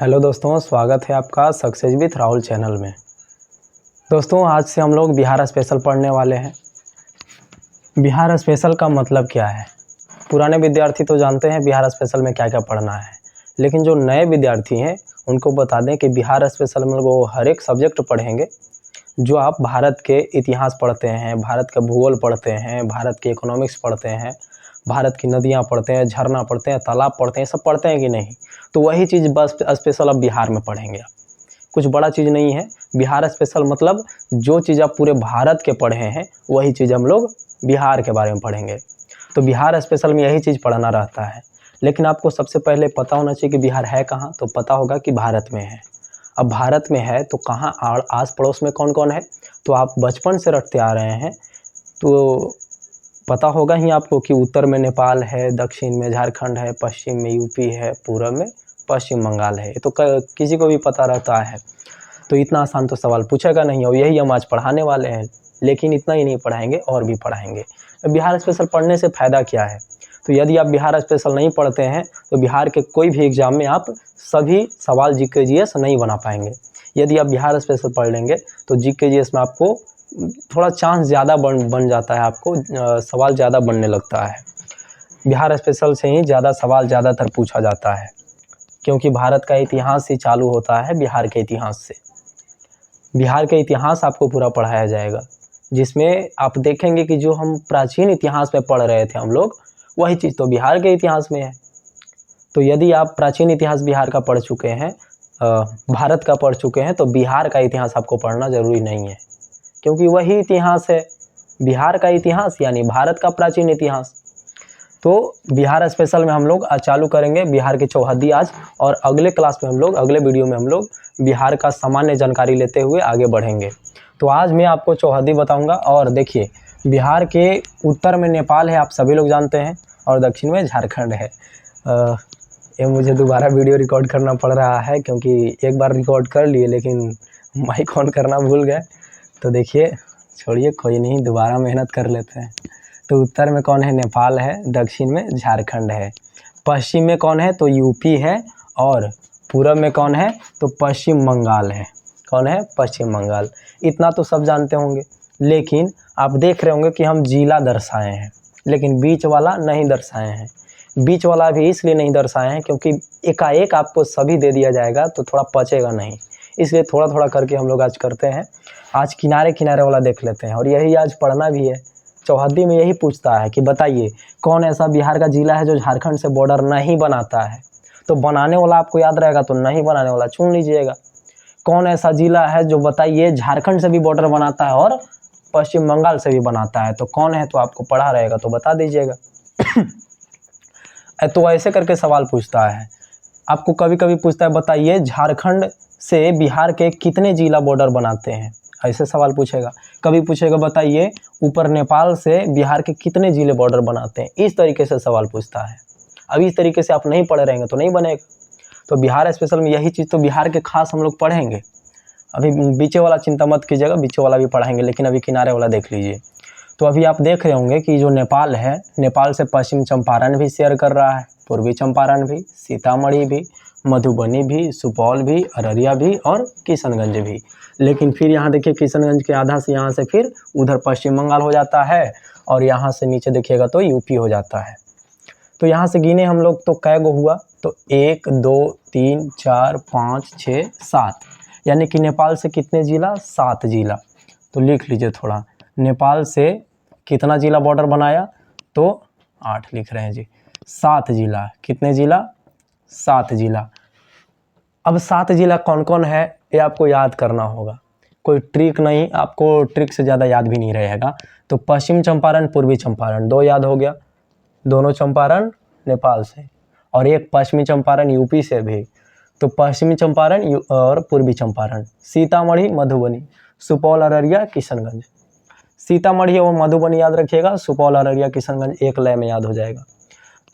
Hello दोस्तों, स्वागत है आपका सक्सेस विथ राहुल चैनल में। दोस्तों, आज से हम लोग बिहार स्पेशल पढ़ने वाले हैं। बिहार स्पेशल का मतलब क्या है? पुराने विद्यार्थी तो जानते हैं बिहार स्पेशल में क्या क्या पढ़ना है, लेकिन जो नए विद्यार्थी हैं उनको बता दें कि बिहार स्पेशल में वो हर एक सब्जेक्ट पढ़ेंगे। जो आप भारत के इतिहास पढ़ते हैं, भारत का भूगोल पढ़ते हैं, भारत के इकोनॉमिक्स पढ़ते हैं, भारत की नदियाँ पढ़ते हैं, झरना पढ़ते हैं, तालाब पढ़ते हैं, सब पढ़ते हैं कि नहीं? तो वही चीज़ बस स्पेशल अब बिहार में पढ़ेंगे आप। कुछ बड़ा चीज़ नहीं है। बिहार स्पेशल मतलब जो चीज़ आप पूरे भारत के पढ़े हैं वही चीज़ हम लोग बिहार के बारे में पढ़ेंगे। तो बिहार स्पेशल में यही चीज़ पढ़ना रहता है। लेकिन आपको सबसे पहले पता होना चाहिए कि बिहार है कहाँ। तो पता होगा कि भारत में है। अब भारत में है तो कहाँ आस पड़ोस में कौन कौन है? तो आप बचपन से रटते आ रहे हैं तो पता होगा ही आपको कि उत्तर में नेपाल है, दक्षिण में झारखंड है, पश्चिम में यूपी है, पूर्व में पश्चिम बंगाल है। तो किसी को भी पता रहता है। तो इतना आसान तो सवाल पूछेगा नहीं, और यही हम आज पढ़ाने वाले हैं। लेकिन इतना ही नहीं पढ़ाएंगे, और भी पढ़ाएंगे। बिहार स्पेशल पढ़ने से फ़ायदा क्या है? तो यदि आप बिहार स्पेशल नहीं पढ़ते हैं तो बिहार के कोई भी एग्ज़ाम में आप सभी सवाल जीके जीएस नहीं बना पाएंगे। यदि आप बिहार स्पेशल पढ़ लेंगे तो जीके जीएस में आपको थोड़ा चांस ज़्यादा बन जाता है, आपको सवाल ज़्यादा बनने लगता है। बिहार स्पेशल से ही ज़्यादा सवाल ज़्यादातर पूछा जाता है, क्योंकि भारत का इतिहास ही चालू होता है बिहार के इतिहास से। बिहार के इतिहास आपको पूरा पढ़ाया जाएगा, जिसमें आप देखेंगे कि जो हम प्राचीन इतिहास में पढ़ रहे थे हम लोग, वही चीज़ तो बिहार के इतिहास में है। तो यदि आप प्राचीन इतिहास बिहार का पढ़ चुके हैं, भारत का पढ़ चुके हैं, तो बिहार का इतिहास आपको पढ़ना ज़रूरी नहीं है, क्योंकि वही इतिहास है। बिहार का इतिहास यानी भारत का प्राचीन इतिहास। तो बिहार स्पेशल में हम लोग आज चालू करेंगे बिहार की चौहद्दी आज, और अगले क्लास में हम लोग, अगले वीडियो में हम लोग बिहार का सामान्य जानकारी लेते हुए आगे बढ़ेंगे। तो आज मैं आपको चौहद्दी बताऊंगा। और देखिए, बिहार के उत्तर में नेपाल है, आप सभी लोग जानते हैं, और दक्षिण में झारखंड है। ये मुझे दोबारा वीडियो रिकॉर्ड करना पड़ रहा है, क्योंकि एक बार रिकॉर्ड कर लिए लेकिन माइक ऑन करना भूल गए। तो देखिए, छोड़िए, कोई नहीं, दोबारा मेहनत कर लेते हैं। तो उत्तर में कौन है? नेपाल है। दक्षिण में झारखंड है। पश्चिम में कौन है? तो यूपी है। और पूरब में कौन है? तो पश्चिम बंगाल है। कौन है? पश्चिम बंगाल। इतना तो सब जानते होंगे। लेकिन आप देख रहे होंगे कि हम जिला दर्शाए हैं, लेकिन बीच वाला नहीं दर्शाए हैं। बीच वाला भी इसलिए नहीं दर्शाए हैं क्योंकि एकाएक आपको सभी दे दिया जाएगा तो थोड़ा पचेगा नहीं, इसलिए थोड़ा थोड़ा करके हम लोग आज करते हैं। आज किनारे किनारे वाला देख लेते हैं, और यही आज पढ़ना भी है। चौहद्दी में यही पूछता है कि बताइए कौन ऐसा बिहार का जिला है जो झारखंड से बॉर्डर नहीं बनाता है? तो बनाने वाला आपको याद रहेगा, तो नहीं बनाने वाला चुन लीजिएगा। कौन ऐसा जिला है जो बताइए झारखंड से भी बॉर्डर बनाता है और पश्चिम बंगाल से भी बनाता है? तो कौन है? तो आपको पढ़ा रहेगा तो बता दीजिएगा। तो ऐसे करके सवाल पूछता है। आपको कभी कभी पूछता है बताइए झारखंड से बिहार के कितने जिला बॉर्डर बनाते हैं? ऐसे सवाल पूछेगा। कभी पूछेगा बताइए ऊपर नेपाल से बिहार के कितने जिले बॉर्डर बनाते हैं? इस तरीके से सवाल पूछता है। अब इस तरीके से आप नहीं पढ़े रहेंगे तो नहीं बनेगा। तो बिहार स्पेशल में यही चीज़ तो बिहार के खास हम लोग पढ़ेंगे। अभी बीचे वाला चिंता मत कीजिएगा, बीचे वाला भी पढ़ाएंगे, लेकिन अभी किनारे वाला देख लीजिए। तो अभी आप देख रहे होंगे कि जो नेपाल है, नेपाल से पश्चिम चंपारण भी शेयर कर रहा है, पूर्वी चंपारण भी, सीतामढ़ी भी, मधुबनी भी, सुपौल भी, अररिया भी और किशनगंज भी। लेकिन फिर यहाँ देखिए, किशनगंज के आधा से यहाँ से फिर उधर पश्चिम बंगाल हो जाता है, और यहाँ से नीचे देखिएगा तो यूपी हो जाता है। तो यहाँ से गिने हम लोग तो कै गो हुआ? तो 1 2 3 4 5 6 7, यानी कि नेपाल से कितने जिला? 7 जिला। तो लिख लीजिए थोड़ा, नेपाल से कितना जिला बॉर्डर बनाया? तो 8 लिख रहे हैं जी। 7 जिला। कितने जिला? 7 जिला। अब 7 जिला कौन कौन है ये आपको याद करना होगा। कोई ट्रिक नहीं, आपको ट्रिक से ज़्यादा याद भी नहीं रहेगा। तो पश्चिम चंपारण, पूर्वी चंपारण, 2 याद हो गया। दोनों चंपारण नेपाल से, और एक पश्चिमी चंपारण यूपी से भी। तो पश्चिमी चंपारण और पूर्वी चंपारण, सीतामढ़ी, मधुबनी, सुपौल, अररिया, किशनगंज। सीतामढ़ी और मधुबनी याद रखिएगा, सुपौल, अररिया, किशनगंज एक लय में याद हो जाएगा।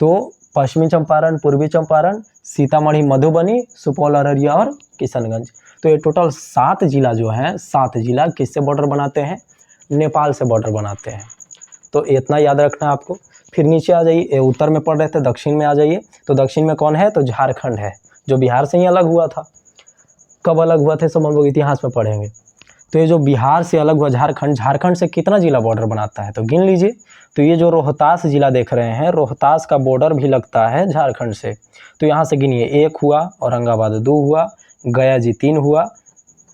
तो पश्चिमी चंपारण, पूर्वी चंपारण, सीतामढ़ी, मधुबनी, सुपौल, अररिया और किशनगंज। तो ये टोटल 7 जिला जो हैं, 7 जिला किससे बॉर्डर बनाते हैं? नेपाल से बॉर्डर बनाते हैं। तो इतना याद रखना है आपको। फिर नीचे आ जाइए, उत्तर में पढ़ रहे थे, दक्षिण में आ जाइए। तो दक्षिण में कौन है? तो झारखंड है। जो बिहार से ही अलग हुआ था। कब अलग हुआ थे सब हम लोग इतिहास में पढ़ेंगे। तो ये जो बिहार से अलग हुआ झारखंड, झारखंड से कितना जिला बॉर्डर बनाता है तो गिन लीजिए। तो ये जो रोहतास जिला देख रहे हैं, रोहतास का बॉर्डर भी लगता है झारखंड से। तो यहाँ से गिनिए, 1 हुआ, औरंगाबाद 2 हुआ, गया जी 3 हुआ,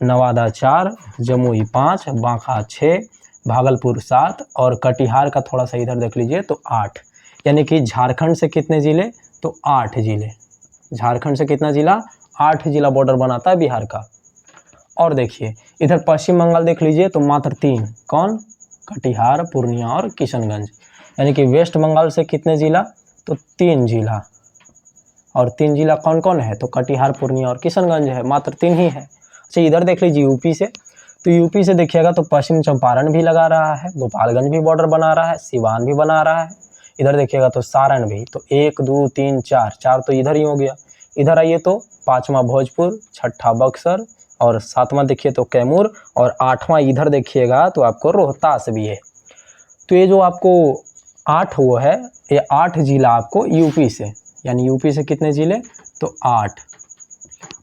नवादा 4, जमुई 5, बांका 6, भागलपुर 7 और कटिहार का थोड़ा सा इधर देख लीजिए तो 8। यानी कि झारखंड से कितने ज़िले तो 8 ज़िले। झारखंड से कितना ज़िला, 8 ज़िला बॉर्डर बनाता है बिहार का। और देखिए इधर पश्चिम बंगाल देख लीजिए तो मात्र 3, कौन, कटिहार, पूर्णिया और किशनगंज। यानी कि वेस्ट बंगाल से कितने ज़िला तो 3 ज़िला। और 3 ज़िला कौन कौन है तो कटिहार, पूर्णिया और किशनगंज है, मात्र 3 ही है। अच्छा इधर देख लीजिए यूपी से, तो यूपी से देखिएगा तो पश्चिम चंपारण भी लगा रहा है, गोपालगंज भी बॉर्डर बना रहा है, सिवान भी बना रहा है। इधर देखिएगा तो सारण भी, तो 1 2 3 4 तो इधर ही हो गया। इधर आइए तो 5वां भोजपुर, 6ठा बक्सर और 7वां देखिए तो कैमूर और 8वां इधर देखिएगा तो आपको रोहतास भी है। तो ये जो आपको 8 वो है, ये 8 ज़िला आपको यूपी से, यानी यूपी से कितने ज़िले तो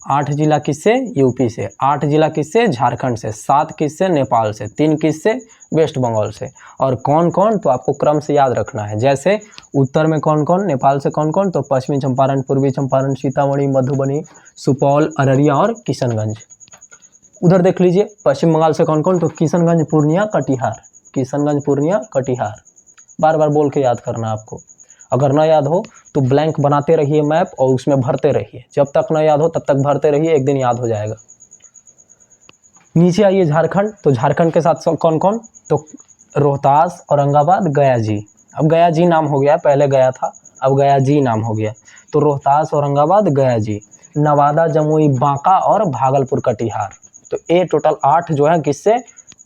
8 ज़िला किससे यूपी से, 8 ज़िला किससे झारखंड से, 7 किससे नेपाल से, 3 किससे वेस्ट बंगाल से। और कौन कौन तो आपको क्रम से याद रखना है। जैसे उत्तर में कौन कौन, नेपाल से कौन कौन तो पश्चिमी चंपारण, पूर्वी चंपारण, सीतामढ़ी, मधुबनी, सुपौल, अररिया और किशनगंज। उधर देख लीजिए पश्चिम बंगाल से कौन कौन तो किशनगंज, पूर्णिया, कटिहार, किशनगंज, पूर्णिया, कटिहार। बार बार बोल के याद करना आपको। अगर ना याद हो तो ब्लैंक बनाते रहिए मैप और उसमें भरते रहिए, जब तक ना याद हो तब तक भरते रहिए, एक दिन याद हो जाएगा। नीचे आइए झारखंड, तो झारखंड के साथ कौन कौन तो रोहतास, औरंगाबाद, गया जी। अब गया जी नाम हो गया, पहले गया था अब गया जी नाम हो गया। तो रोहतास, औरंगाबाद, गया जी, नवादा, जमुई, बांका और भागलपुर, कटिहार। तो ये टोटल 8 जो है किससे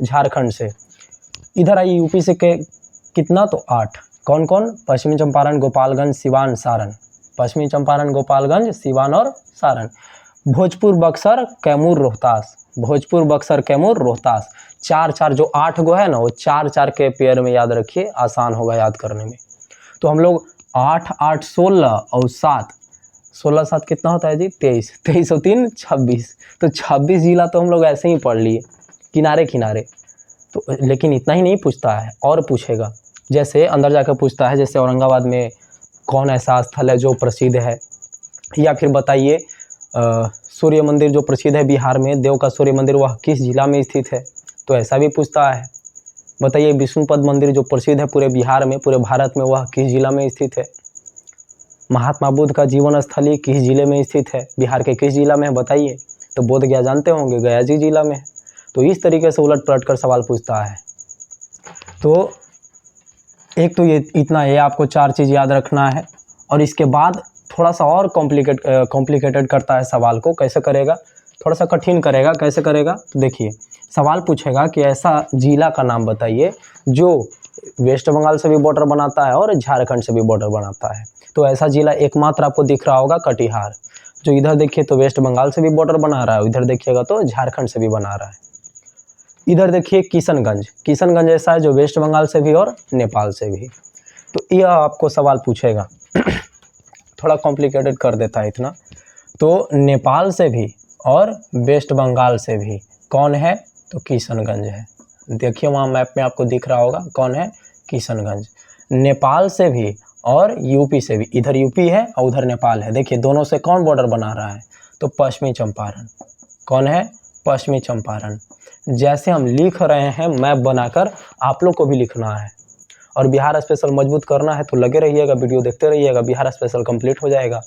झारखंड से। इधर आइए यूपी से के कितना तो 8, कौन कौन, पश्चिमी चंपारण, गोपालगंज, सिवान, सारण, पश्चिमी चंपारण, गोपालगंज, सिवान और सारण। भोजपुर, बक्सर, कैमूर, रोहतास, भोजपुर, बक्सर, कैमूर, रोहतास। 4 जो 8 गो है ना, वो 4 के पेयर में याद रखिए, आसान होगा याद करने में। तो हम लोग 8 8 16 और 7, 16 7 कितना होता है जी 23, 23 और 3 26। तो 26 ज़िला तो हम लोग ऐसे ही पढ़ लिए किनारे किनारे। तो लेकिन इतना ही नहीं पूछता है, और पूछेगा, जैसे अंदर जाकर पूछता है, जैसे औरंगाबाद में कौन ऐसा स्थल है जो प्रसिद्ध है, या फिर बताइए सूर्य मंदिर जो प्रसिद्ध है बिहार में, देव का सूर्य मंदिर, वह किस जिला में स्थित है, तो ऐसा भी पूछता है। बताइए विष्णुपद मंदिर जो प्रसिद्ध है पूरे बिहार में, पूरे भारत में, वह किस जिला में स्थित है। महात्मा बुद्ध का जीवन स्थली किस जिले में स्थित है, बिहार के किस जिला में है बताइए। तो बोध गया जानते होंगे, गया जी जिला में है। तो इस तरीके से उलट पलट कर सवाल पूछता है। तो एक तो ये इतना, ये आपको 4 चीज़ याद रखना है। और इसके बाद थोड़ा सा और कॉम्प्लिकेटेड करता है सवाल को। कैसे करेगा, थोड़ा सा कठिन करेगा। कैसे करेगा तो देखिए, सवाल पूछेगा कि ऐसा जिला का नाम बताइए जो वेस्ट बंगाल से भी बॉर्डर बनाता है और झारखंड से भी बॉर्डर बनाता है। तो ऐसा जिला एकमात्र आपको दिख रहा होगा कटिहार, जो इधर देखिए तो वेस्ट बंगाल से भी बॉर्डर बना रहा है, इधर देखिएगा तो झारखंड से भी बना रहा है। इधर देखिए किशनगंज, किशनगंज ऐसा है जो वेस्ट बंगाल से भी और नेपाल से भी। तो यह आपको सवाल पूछेगा, थोड़ा कॉम्प्लिकेटेड कर देता है इतना। तो नेपाल से भी और वेस्ट बंगाल से भी कौन है तो किशनगंज है। देखिए वहाँ मैप में आपको दिख रहा होगा कौन है, किशनगंज। नेपाल से भी और यूपी से भी, इधर यूपी है और उधर नेपाल है। देखिए दोनों से कौन बॉर्डर बना रहा है तो पश्चिमी चंपारण। कौन है, पश्चिमी चंपारण। जैसे हम लिख रहे हैं मैप बनाकर, आप लोग को भी लिखना है। और बिहार स्पेशल मजबूत करना है तो लगे रहिएगा, वीडियो देखते रहिएगा, बिहार स्पेशल कंप्लीट हो जाएगा।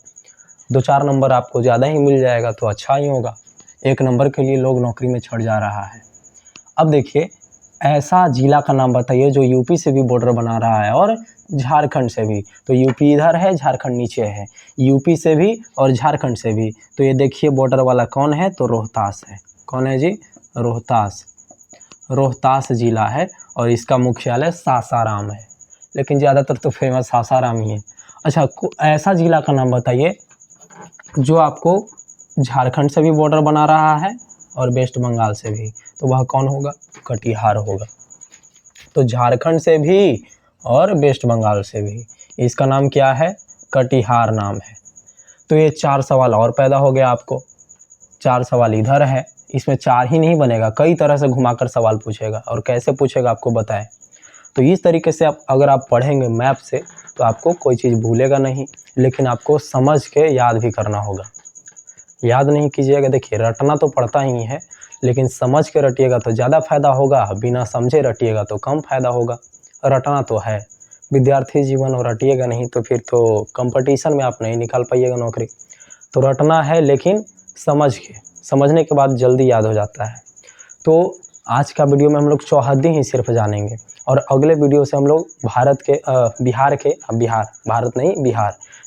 2-4 नंबर आपको ज़्यादा ही मिल जाएगा तो अच्छा ही होगा। 1 नंबर के लिए लोग नौकरी में चढ़ जा रहा है। अब देखिए, ऐसा जिला का नाम बताइए जो यूपी से भी बॉर्डर बना रहा है और झारखंड से भी। तो यूपी इधर है, झारखंड नीचे है, यूपी से भी और झारखंड से भी। तो ये देखिए बॉर्डर वाला कौन है तो रोहतास है। कौन है जी, रोहतास। रोहतास जिला है और इसका मुख्यालय सासाराम है, लेकिन ज़्यादातर तो फेमस सासाराम ही है। अच्छा, ऐसा जिला का नाम बताइए जो आपको झारखंड से भी बॉर्डर बना रहा है और वेस्ट बंगाल से भी। तो वह कौन होगा, कटिहार होगा। तो झारखंड से भी और वेस्ट बंगाल से भी, इसका नाम क्या है, कटिहार नाम है। तो ये 4 सवाल और पैदा हो गया आपको। 4 सवाल इधर है, इसमें 4 ही नहीं बनेगा, कई तरह से घुमाकर सवाल पूछेगा, और कैसे पूछेगा आपको बताएं। तो इस तरीके से अगर आप पढ़ेंगे मैप से तो आपको कोई चीज़ भूलेगा नहीं, लेकिन आपको समझ के याद भी करना होगा। याद नहीं कीजिएगा, देखिए रटना तो पड़ता ही है, लेकिन समझ के रटिएगा तो ज़्यादा फायदा होगा, बिना समझे रटिएगा तो कम फायदा होगा। रटना तो है विद्यार्थी जीवन, और रटिएगा नहीं तो फिर तो कंपटीशन में आप नहीं निकाल पाइएगा नौकरी। तो रटना है, लेकिन समझने के बाद जल्दी याद हो जाता है। तो आज का वीडियो में हम लोग चौहद्दी ही सिर्फ जानेंगे, और अगले वीडियो से हम लोग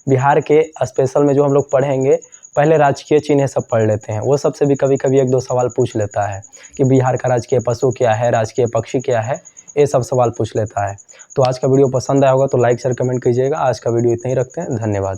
बिहार के स्पेशल में जो हम लोग पढ़ेंगे, पहले राजकीय चिन्ह सब पढ़ लेते हैं। वो सबसे भी कभी कभी 1-2 सवाल पूछ लेता है कि बिहार का राजकीय पशु क्या है, राजकीय पक्षी क्या है, ये सब सवाल पूछ लेता है। तो आज का वीडियो पसंद आया होगा तो लाइक शेयर कमेंट कीजिएगा। आज का वीडियो इतना ही रखते हैं, धन्यवाद।